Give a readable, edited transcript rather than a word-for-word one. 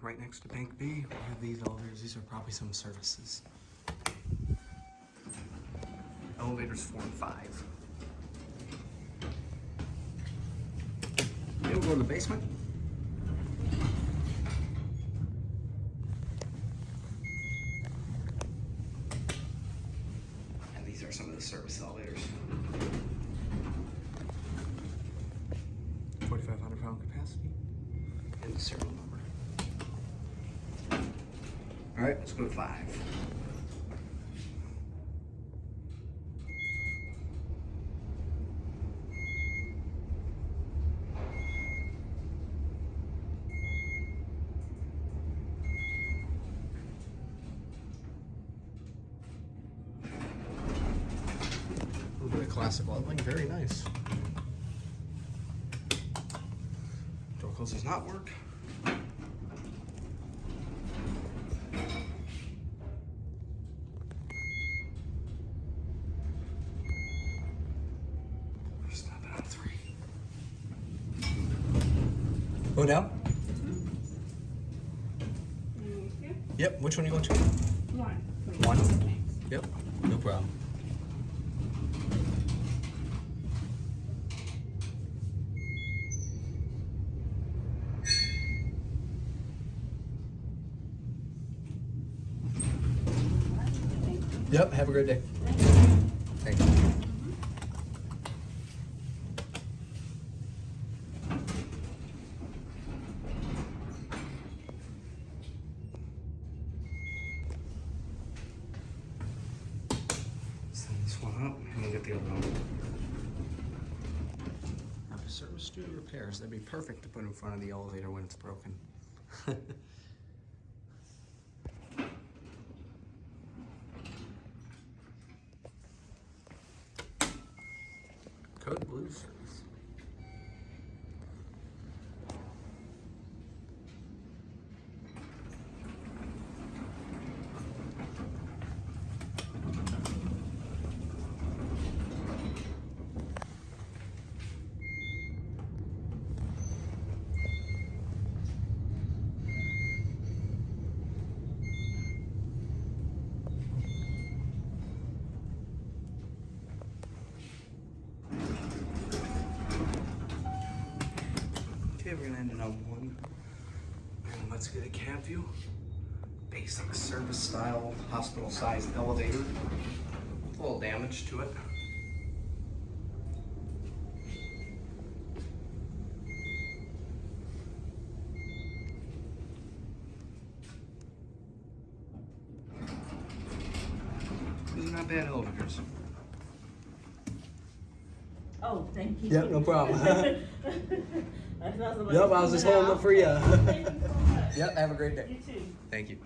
right next to Bank B. We have these elevators. These are probably some services. Elevators 4 and 5. We'll go to the basement. And these are some of the service elevators. 4,500 pound capacity. And the serial number. All right, let's go to 5. A little bit of classic leveling, very nice. Door close does not work. Stop it on 3. Go down? Yep, which one you going to? 1. Yep, no problem. Yep, have a great day. Thank you. Send this one up and we'll get the other one. Have a service studio repairs. That'd be perfect to put in front of the elevator when it's broken. Code Blue service. Okay, we're gonna end it on 1. And let's get a cab view. Basic service style, hospital sized elevator. A little damage to it. These are not bad elevators. Oh, thank you. Yep, no problem. Yep, Yep, I was just holding it for you. Thank you so much. Yep, have a great day. You too. Thank you.